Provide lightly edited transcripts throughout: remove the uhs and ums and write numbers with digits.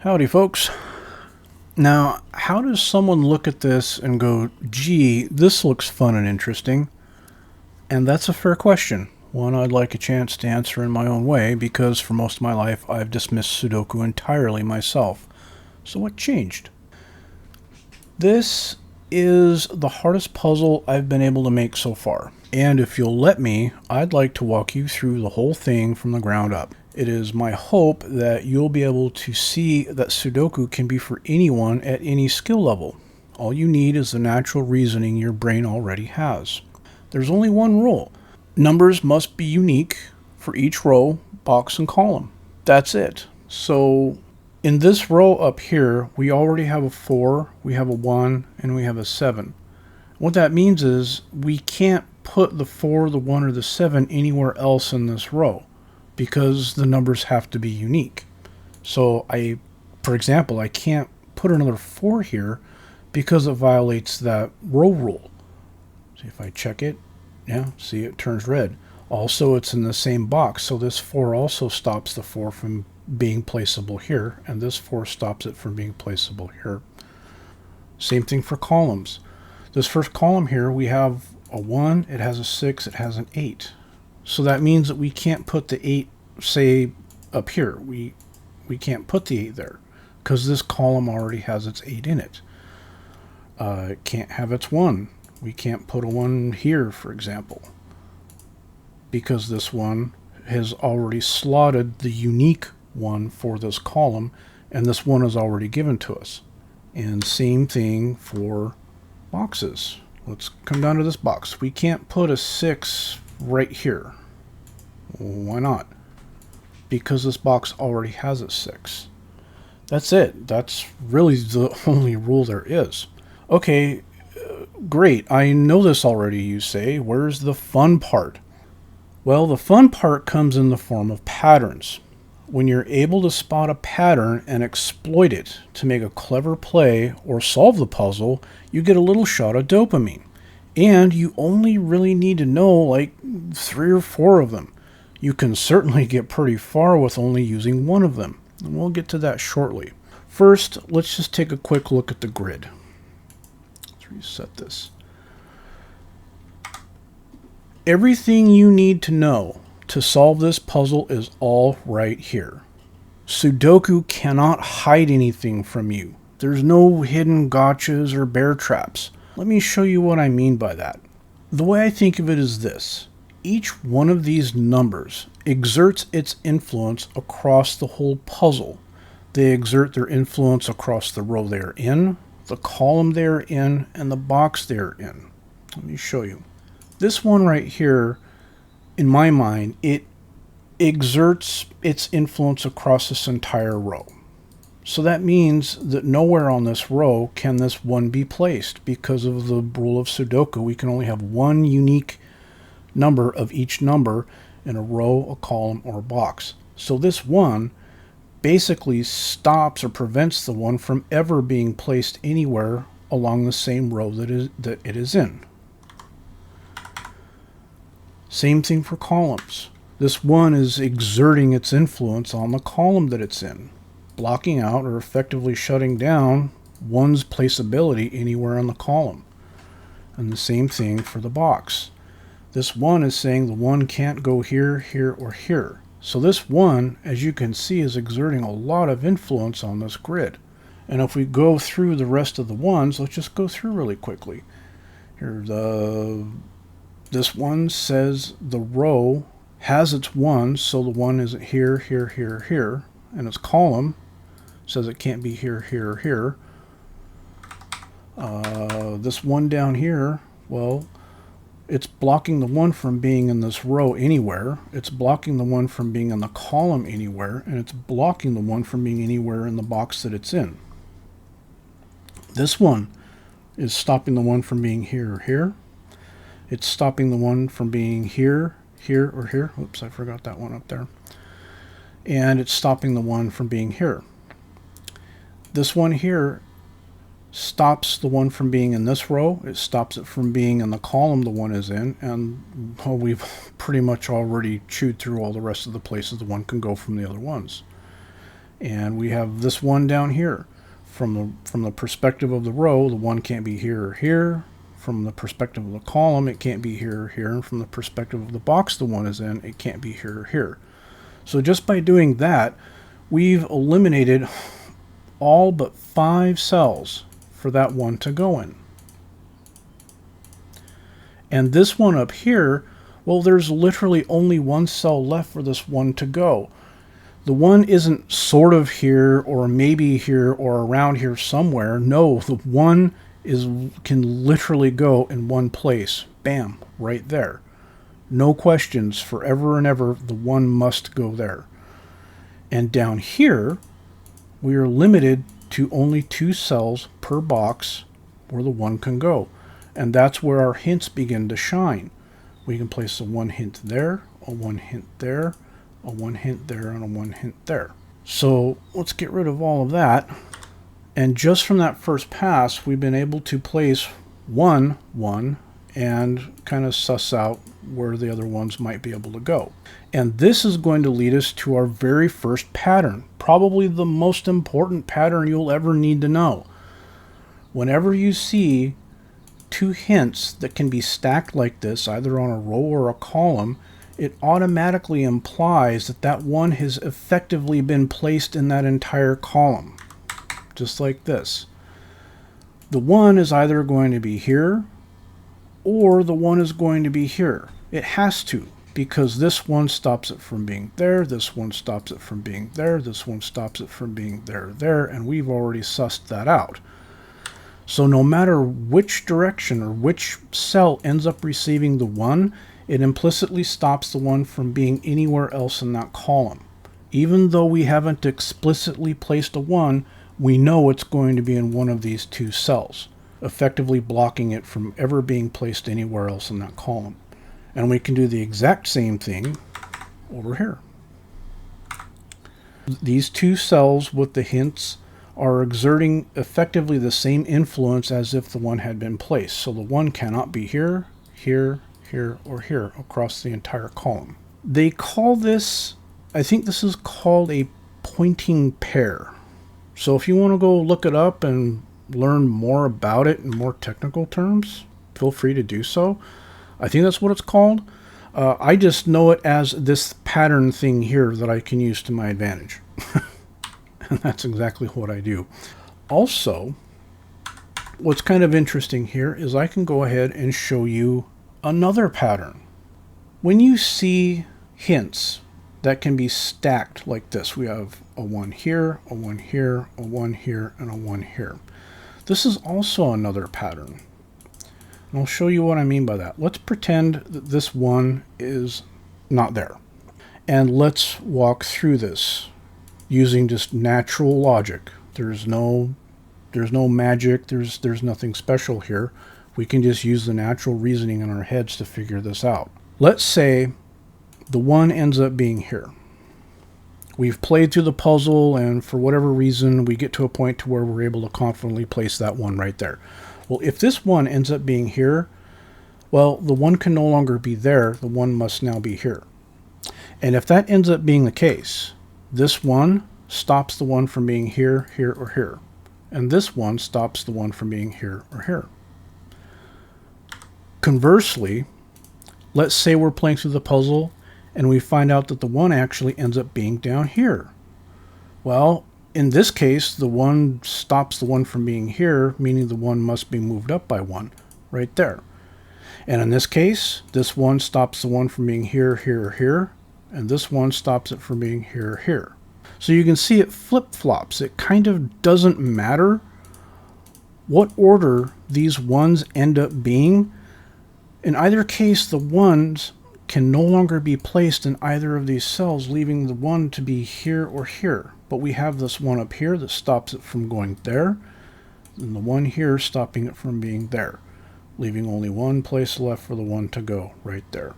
Howdy, folks. Now, how does someone look at this and go, gee, this looks fun and interesting? And that's a fair question. One I'd like a chance to answer in my own way, because for most of my life I've dismissed Sudoku entirely myself. So what changed? This is the hardest puzzle I've been able to make so far. And if you'll let me, I'd like to walk you through the whole thing from the ground up. It is my hope that you'll be able to see that Sudoku can be for anyone at any skill level. All you need is the natural reasoning your brain already has. There's only one rule. Numbers must be unique for each row, box, and column. That's it. So in this row up here, we already have a 4, we have a 1, and we have a 7. What that means is we can't put the 4, the 1, or the 7 anywhere else in this row, because the numbers have to be unique. So for example, I can't put another 4 here because it violates that row rule. See if I check it. Yeah, see, it turns red. Also, it's in the same box, so this 4 also stops the 4 from being placeable here, and this 4 stops it from being placeable here. Same thing for columns. This first column here, we have a 1, it has a 6, it has an 8. So that means that we can't put the 8, say, up here. We can't put the 8 there because this column already has its 8 in it. It can't have its 1. We can't put a 1 here, for example, because this one has already slotted the unique 1 for this column, and this 1 is already given to us. And same thing for boxes. Let's come down to this box. We can't put a 6 right here. Why not? Because this box already has a 6. That's it. That's really the only rule there is. Okay, great. I know this already, you say. Where's the fun part? Well, the fun part comes in the form of patterns. When you're able to spot a pattern and exploit it to make a clever play or solve the puzzle, you get a little shot of dopamine. And you only really need to know like 3 or 4 of them. You can certainly get pretty far with only using one of them, and we'll get to that shortly. First, let's just take a quick look at the grid. Let's reset this. Everything you need to know to solve this puzzle is all right here. Sudoku cannot hide anything from you. There's no hidden gotchas or bear traps. Let me show you what I mean by that. The way I think of it is this. Each one of these numbers exerts its influence across the whole puzzle. They exert their influence across the row they're in, the column they're in, and the box they're in. Let me show you. This one right here, in my mind, it exerts its influence across this entire row. So that means that nowhere on this row can this 1 be placed. Because of the rule of Sudoku, we can only have one unique number of each number in a row, a column, or a box. So this 1 basically stops or prevents the 1 from ever being placed anywhere along the same row that it is in. Same thing for columns. This 1 is exerting its influence on the column that it's in, blocking out or effectively shutting down 1's placeability anywhere on the column. And the same thing for the box. This 1 is saying the 1 can't go here, here, or here. So this 1, as you can see, is exerting a lot of influence on this grid. And if we go through the rest of the 1s, let's just go through really quickly. Here, this 1 says the row has its 1, so the 1 isn't here, here, here, here. And its column says it can't be here, here, or here. This 1 down here, well, it's blocking the 1 from being in this row anywhere. It's blocking the 1 from being in the column anywhere. And it's blocking the 1 from being anywhere in the box that it's in. This 1 is stopping the 1 from being here or here. It's stopping the 1 from being here, here, or here. Oops, I forgot that one up there. And it's stopping the 1 from being here. This 1 here stops the 1 from being in this row. It stops it from being in the column the 1 is in, and well, we've pretty much already chewed through all the rest of the places the 1 can go from the other ones. And we have this one down here. From the perspective of the row, the one can't be here or here. From the perspective of the column, it can't be here or here. And from the perspective of the box the one is in, it can't be here or here. So just by doing that, we've eliminated all but 5 cells for that one to go in. And this one up here, well, there's literally only 1 cell left for this one to go. The one isn't sort of here or maybe here or around here somewhere. No, the one can literally go in one place. Bam, right there. No questions, forever and ever, the one must go there. And down here, we are limited to only 2 cells per box where the one can go. And that's where our hints begin to shine. We can place a 1 hint there, a 1 hint there, a 1 hint there, and a 1 hint there. So let's get rid of all of that. And just from that first pass, we've been able to place 1, 1, and kind of suss out where the other ones might be able to go. And this is going to lead us to our very first pattern, probably the most important pattern you'll ever need to know. Whenever you see 2 hints that can be stacked like this, either on a row or a column, it automatically implies that that one has effectively been placed in that entire column. Just like this. The one is either going to be here, or the one is going to be here. It has to, because this one stops it from being there, this one stops it from being there, this one stops it from being there, and we've already sussed that out. So no matter which direction or which cell ends up receiving the 1, it implicitly stops the 1 from being anywhere else in that column. Even though we haven't explicitly placed a 1, we know it's going to be in one of these 2 cells, effectively blocking it from ever being placed anywhere else in that column. And we can do the exact same thing over here. These 2 cells with the hints are exerting effectively the same influence as if the 1 had been placed. So the 1 cannot be here, here, here, or here across the entire column. They call this, I think this is called a pointing pair. So if you want to go look it up and learn more about it in more technical terms, feel free to do so. I think that's what it's called. I just know it as this pattern thing here that I can use to my advantage. And that's exactly what I do. Also, what's kind of interesting here is I can go ahead and show you another pattern. When you see hints that can be stacked like this, we have a 1 here, a 1 here, a 1 here, and a 1 here. This is also another pattern. And I'll show you what I mean by that. Let's pretend that this 1 is not there. And let's walk through this using just natural logic. There's no magic, there's nothing special here. We can just use the natural reasoning in our heads to figure this out. Let's say the 1 ends up being here. We've played through the puzzle, and for whatever reason, we get to a point to where we're able to confidently place that 1 right there. Well, if this 1 ends up being here, well, the 1 can no longer be there. The 1 must now be here. And if that ends up being the case, this 1 stops the 1 from being here, here, or here. And this 1 stops the 1 from being here or here. Conversely, let's say we're playing through the puzzle and we find out that the 1 actually ends up being down here. Well, in this case, the 1 stops the 1 from being here, meaning the 1 must be moved up by 1 right there. And in this case, this 1 stops the 1 from being here, here, or here, and this 1 stops it from being here or here. So you can see it flip-flops. It kind of doesn't matter what order these 1s end up being. In either case, the 1s can no longer be placed in either of these cells, leaving the 1 to be here or here. But we have this 1 up here that stops it from going there, and the 1 here stopping it from being there, leaving only 1 place left for the 1 to go right there.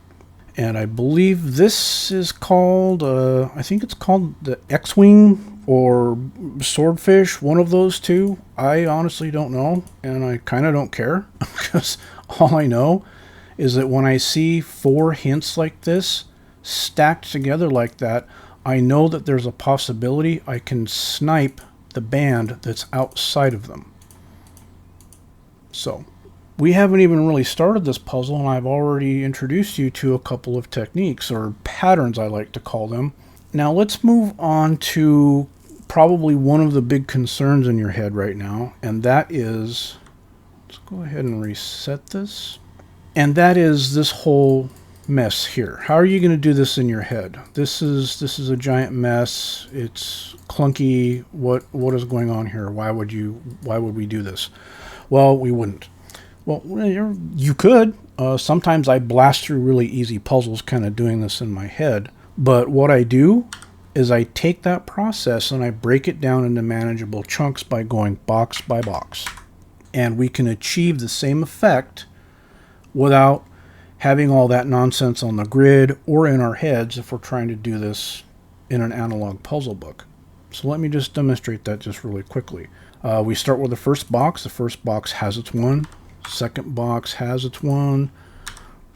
And I believe this is called, I think it's called the X-Wing or Swordfish, one of those two. I honestly don't know, and I kind of don't care, because all I know is that when I see 4 hints like this stacked together like that, I know that there's a possibility I can snipe the band that's outside of them. So we haven't even really started this puzzle, and I've already introduced you to a couple of techniques, or patterns I like to call them. Now let's move on to probably one of the big concerns in your head right now, and that is, let's go ahead and reset this, and that is this whole mess here. How are you going to do this in your head? This is a giant mess. It's clunky. What is going on here? Why would we do this? Well, we wouldn't. Well, you could. Sometimes I blast through really easy puzzles kind of doing this in my head. But what I do is I take that process and I break it down into manageable chunks by going box by box. And we can achieve the same effect without having all that nonsense on the grid or in our heads if we're trying to do this in an analog puzzle book. So let me just demonstrate that just really quickly. We start with the first box. The first box has its one. Second box has its one.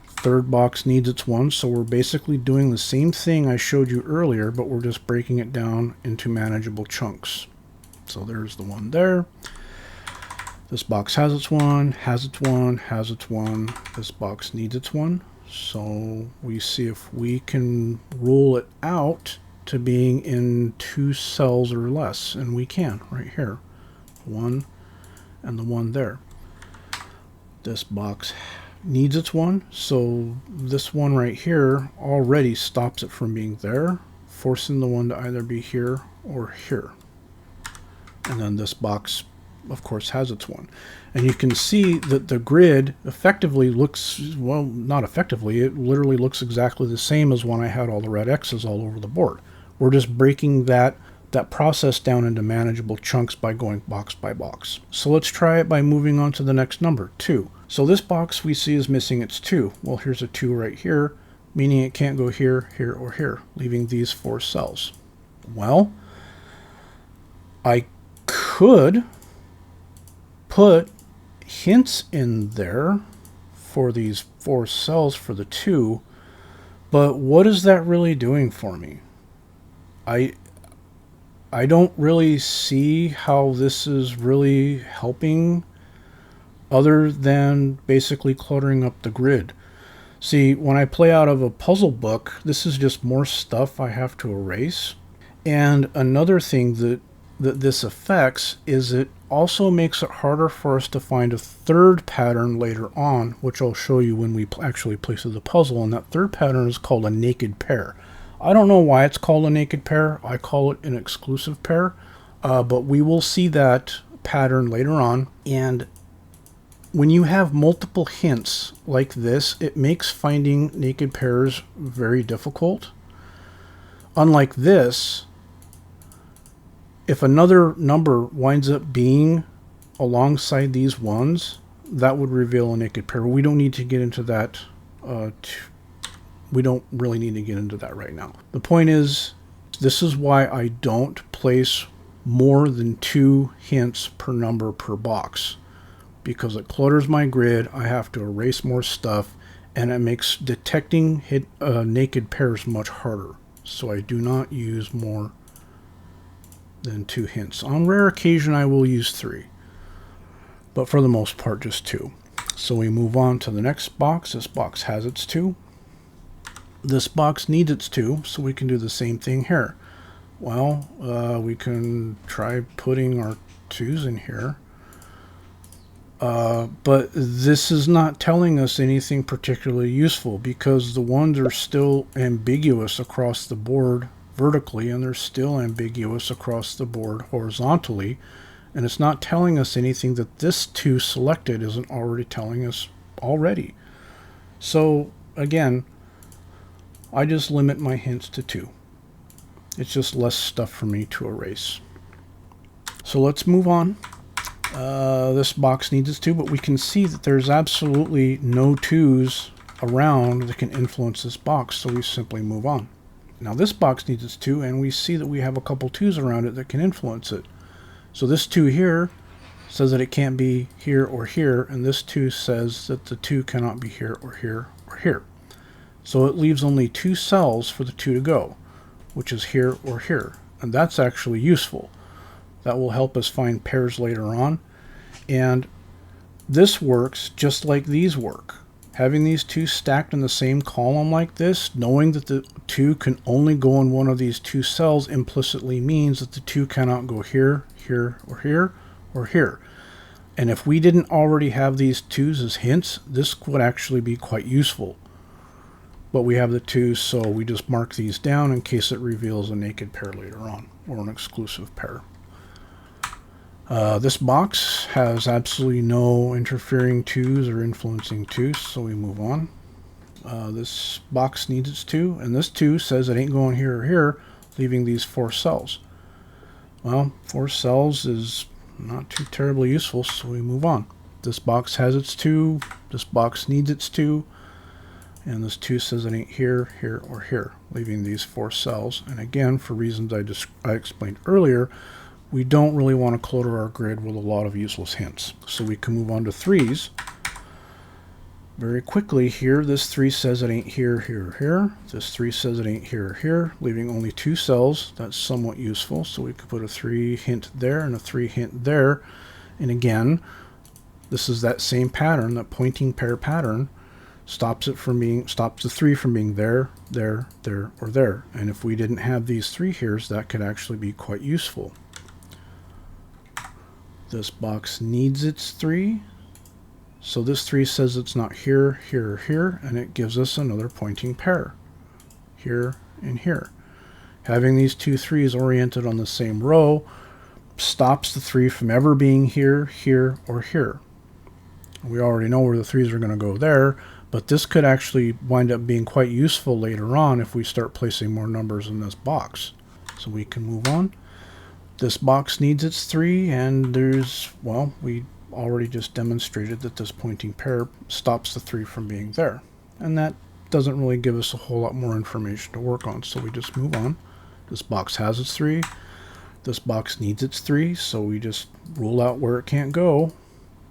Third box needs its one. So we're basically doing the same thing I showed you earlier, but we're just breaking it down into manageable chunks. So there's the one there. This box has its one, has its one, has its one. This box needs its one. So we see if we can rule it out to being in 2 cells or less. And we can, right here. One and the one there. This box needs its one. So this one right here already stops it from being there, forcing the one to either be here or here. And then this box, of course, has its one. And you can see that the grid effectively looks, well, not effectively, it literally looks exactly the same as when I had all the red X's all over the board. We're just breaking that process down into manageable chunks by going box by box. So let's try it by moving on to the next number, 2. So this box we see is missing its 2. Well, here's a 2 right here, meaning it can't go here, here, or here, leaving these 4 cells. Well, I could put hints in there for these 4 cells for the 2, but what is that really doing for me? I don't really see how this is really helping other than basically cluttering up the grid. See, when I play out of a puzzle book, this is just more stuff I have to erase. And another thing that this affects is it also makes it harder for us to find a third pattern later on, which I'll show you when we actually play through the puzzle. And that third pattern is called a naked pair. I don't know why it's called a naked pair. I call it an exclusive pair, but we will see that pattern later on. And when you have multiple hints like this, it makes finding naked pairs very difficult. Unlike this, if another number winds up being alongside these ones, that would reveal a naked pair. We don't need to get into that. We don't really need to get into that right now. The point is, this is why I don't place more than 2 hints per number per box, because it clutters my grid. I have to erase more stuff, and it makes detecting naked pairs much harder. So I do not use more than 2 hints. On rare occasion, I will use 3, but for the most part, just 2. So we move on to the next box. This box has its 2. This box needs its 2, so we can do the same thing here. Well, we can try putting our 2s in here. But this is not telling us anything particularly useful, because the ones are still ambiguous across the board vertically, and they're still ambiguous across the board horizontally. And it's not telling us anything that this 2 selected isn't already telling us already. So again, I just limit my hints to 2. It's just less stuff for me to erase. So let's move on. This box needs its 2, but we can see that there's absolutely no 2s around that can influence this box, so we simply move on. Now this box needs its 2, and we see that we have a couple 2s around it that can influence it. So this 2 here says that it can't be here or here, and this 2 says that the 2 cannot be here or here or here. So it leaves only 2 cells for the 2 to go. which is here or here. And that's actually useful. That will help us find pairs later on. And this works just like these work. Having these two stacked in the same column like this, knowing that the two can only go in one of these two cells implicitly means that the two cannot go here, here, or here, or here. And if we didn't already have these twos as hints, this would actually be quite useful. But we have the twos, so we just mark these down in case it reveals a naked pair later on, or an exclusive pair. This box has absolutely no interfering twos or influencing twos, so we move on. This box needs its two, and this two says it ain't going here or here, leaving these 4 cells. Well, 4 cells is not too terribly useful, so we move on. This box has its two, this box needs its two, and this 2 says it ain't here, here, or here, leaving these 4 cells. And again, for reasons I explained earlier, we don't really want to clutter our grid with a lot of useless hints. So we can move on to 3s. Very quickly here, this 3 says it ain't here, here, or here. This 3 says it ain't here, or here, leaving only 2 cells. That's somewhat useful. So we could put a 3 hint there and a 3 hint there. And again, this is that same pattern, that pointing pair pattern, stops the 3 from being there, there, there, or there. And if we didn't have these 3 here's, that could actually be quite useful. This box needs its 3. So this 3 says it's not here, here, or here, and it gives us another pointing pair. Here and here. Having these 2 3s oriented on the same row stops the 3 from ever being here, here, or here. We already know where the 3s are going to go there, but this could actually wind up being quite useful later on if we start placing more numbers in this box. So we can move on. This box needs its 3, and we already just demonstrated that this pointing pair stops the 3 from being there. And that doesn't really give us a whole lot more information to work on, so we just move on. This box has its 3. This box needs its 3, so we just rule out where it can't go.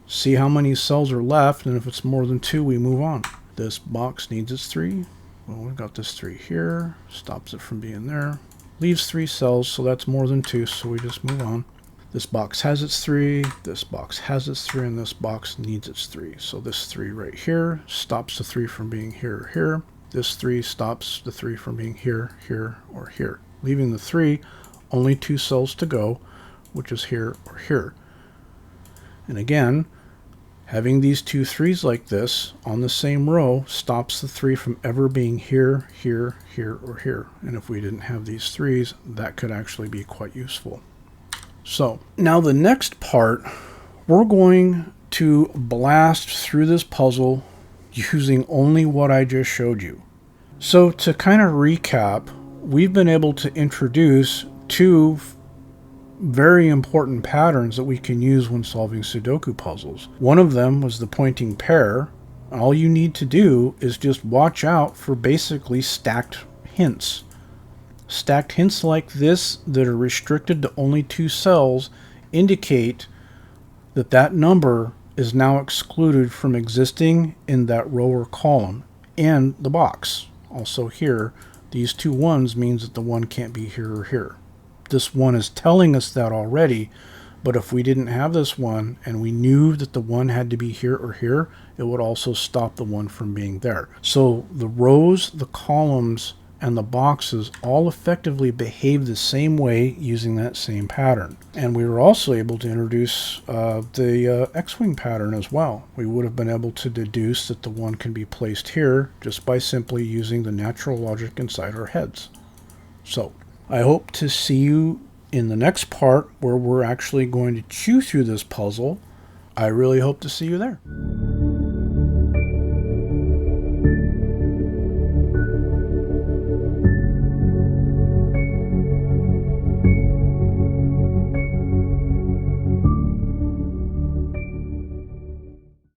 See how many cells are left, and if it's more than 2, we move on. This box needs its 3. Well, we've got this 3 here. Stops it from being there. Leaves 3 cells, so that's more than 2, so we just move on. This box has its 3, this box has its 3, and this box needs its 3. So this 3 right here stops the 3 from being here or here. This 3 stops the 3 from being here, here, or here. Leaving the 3, only 2 cells to go, which is here or here. And again, having these 2 3s like this on the same row stops the 3 from ever being here, here, here, or here. And if we didn't have these 3s, that could actually be quite useful. So now the next part, we're going to blast through this puzzle using only what I just showed you. So to kind of recap, we've been able to introduce 2 very important patterns that we can use when solving Sudoku puzzles. One of them was the pointing pair. All you need to do is just watch out for basically stacked hints. Stacked hints like this that are restricted to only 2 cells indicate that that number is now excluded from existing in that row or column and the box. Also here, these 2 1s means that the 1 can't be here or here. This 1 is telling us that already, but if we didn't have this 1 and we knew that the 1 had to be here or here, it would also stop the 1 from being there. So the rows, the columns, and the boxes all effectively behave the same way using that same pattern. And we were also able to introduce the X-wing pattern as well. We would have been able to deduce that the 1 can be placed here just by simply using the natural logic inside our heads. So I hope to see you in the next part where we're actually going to chew through this puzzle. I really hope to see you there.